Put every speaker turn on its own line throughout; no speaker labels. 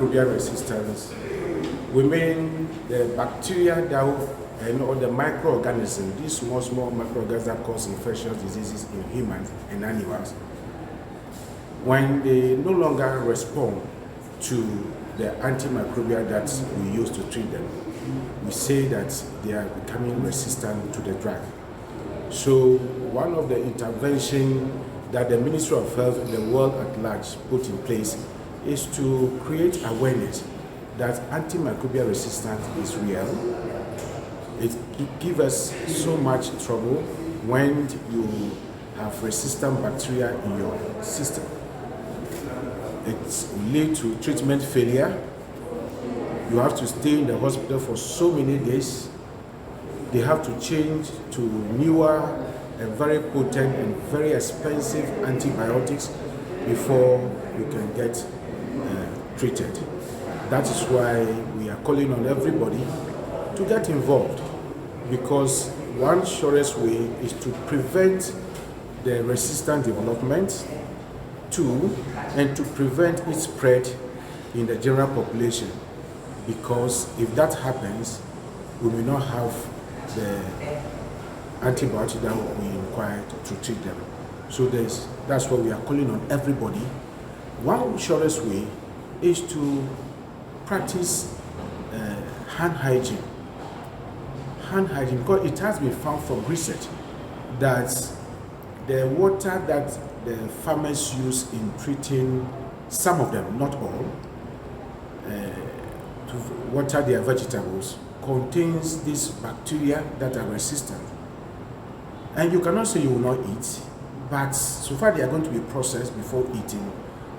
antimicrobial resistance, we mean the bacteria that or the microorganisms, these small microorganisms that cause infectious diseases in humans and animals. When they no longer respond to the antimicrobial that we use to treat them, we say that they are becoming resistant to the drug. So one of the interventions that the Ministry of Health and the world at large put in place is to create awareness that antimicrobial resistance is real. It gives us so much trouble when you have resistant bacteria in your system. It will lead to treatment failure. You have to stay in the hospital for so many days. They have to change to newer and very potent and very expensive antibiotics before you can get treated. That is why we are calling on everybody to get involved, because one surest way is to prevent the resistant development, and to prevent its spread in the general population, because if that happens, we will not have the antibiotic that we require to treat them. So that's why we are calling on everybody. One surest way is to practice hand hygiene. Hand hygiene, because it has been found from research that the water that the farmers use in treating, some of them, not all, to water their vegetables contains these bacteria that are resistant. And you cannot say you will not eat, but so far they are going to be processed before eating.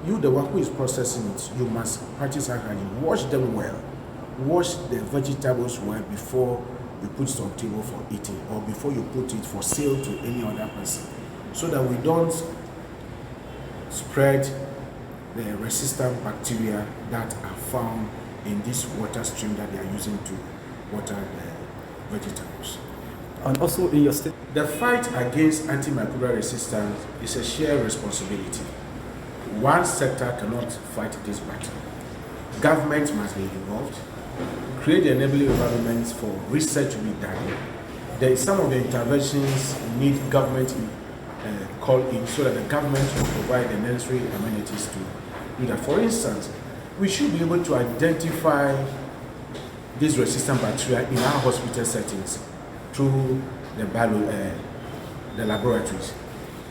You, the one who is processing it, you must practice hand hygiene. Wash them well. Wash the vegetables well before you put it on table for eating, or before you put it for sale to any other person, so that we don't spread the resistant bacteria that are found in this water stream that they are using to water the vegetables.
And also in your state,
the fight against antimicrobial resistance is a shared responsibility. One sector cannot fight this battle. Government must be involved, create the enabling environments for research to be done. Some of the interventions need government call in, so that the government will provide the necessary amenities to do that. For instance, we should be able to identify these resistant bacteria in our hospital settings through the laboratories.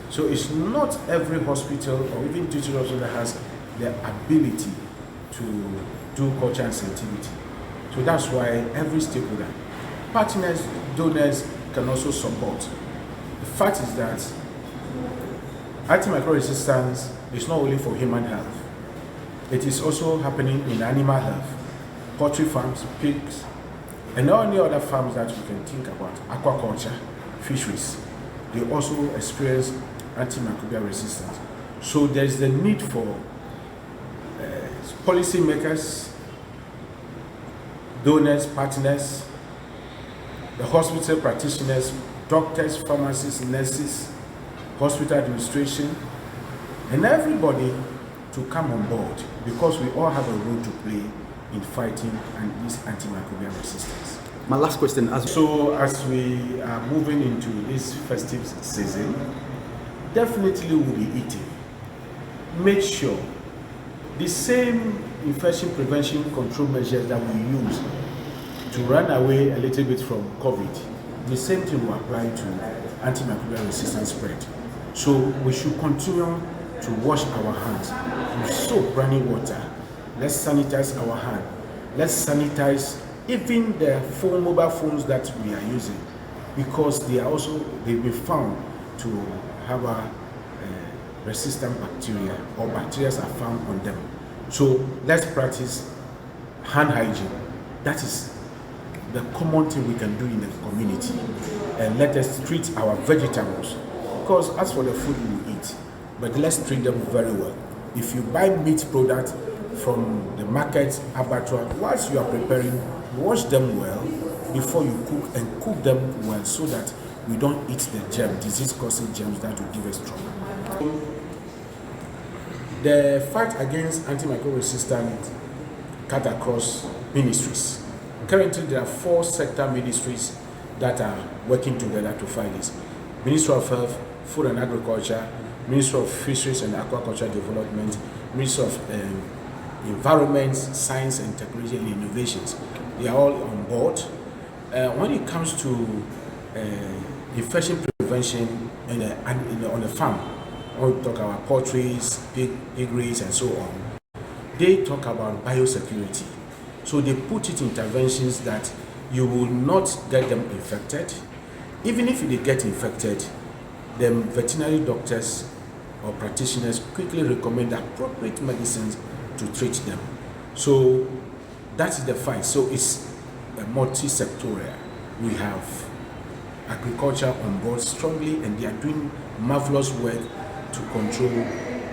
So it's not every hospital or even teaching hospital that has the ability to do culture and sensitivity. So that's why every stakeholder, partners, donors can also support. The fact is that antimicrobial resistance is not only for human health. It is also happening in animal health, poultry farms, pigs, and all the other farms that we can think about, aquaculture, fisheries. They also experience antimicrobial resistance. So there's the need for policymakers, donors, partners, the hospital practitioners, doctors, pharmacists, nurses, hospital administration, and everybody to come on board, because we all have a role to play in fighting this antimicrobial resistance.
My last question.
As we are moving into this festive season, definitely we'll be eating. Make sure the same infection prevention control measures that we use to run away a little bit from COVID, the same thing will apply to antimicrobial resistance spread. So we should continue to wash our hands with soap, running water. Let's sanitize our hand. Let's sanitize even the mobile phones that we are using, because they've been found to have a resistant bacteria, or bacteria are found on them. So let's practice hand hygiene. That is the common thing we can do in the community. And let us treat our vegetables, because as for the food we eat, but let's treat them very well. If you buy meat products from the market, abattoir, whilst you are preparing, wash them well before you cook, and cook them well so that we don't eat the disease-causing germs that will give us trouble. The fight against antimicrobial resistance cut across ministries. Currently, there are 4 sector ministries that are working together to fight this. Ministry of Health, Food and Agriculture, Ministry of Fisheries and Aquaculture Development, Ministry of Environment, Science and Technology and Innovations. They are all on board. When it comes to infection prevention on the farm, when we talk about poultries, piggeries and so on, they talk about biosecurity. So they put it interventions that you will not get them infected. Even if they get infected, the veterinary doctors or practitioners quickly recommend appropriate medicines to treat them. So that's the fight. So it's a multi-sectorial. We have agriculture on board strongly, and they are doing marvelous work to control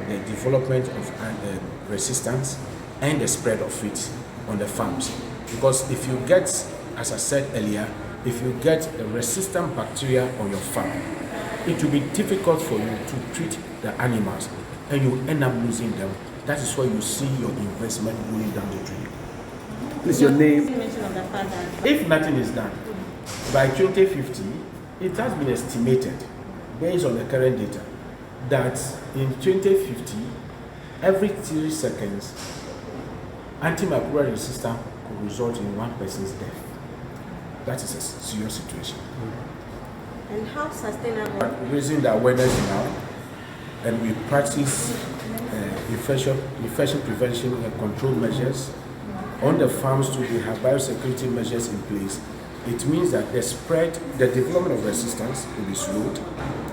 the development of resistance and the spread of it on the farms. Because if you get, as I said earlier, if you get a resistant bacteria on your farm, it will be difficult for you to treat the animals, and you end up losing them. That is why you see your investment going down the drain.
Please, your name.
If nothing is done, by 2050, it has been estimated, based on the current data, that in 2050, every 3 seconds, antimicrobial resistance could result in 1 person's death. That is a serious situation.
And how sustainable?
Raising the awareness now, and we practice infection prevention and control measures on the farms to have biosecurity measures in place. It means that the development of resistance will be slowed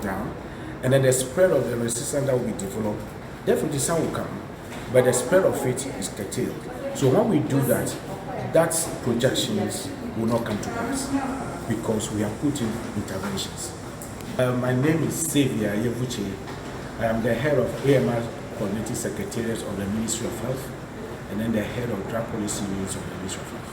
down, and then the spread of the resistance that will be developed, definitely some will come, but the spread of it is curtailed. So when we do that, that projections will not come to pass because we have put in interventions. My name is Saviour Yevutsey. I am the head of AMR Coordinating Secretariat of the Ministry of Health, and then the head of Drug Policy Units of the Ministry of Health.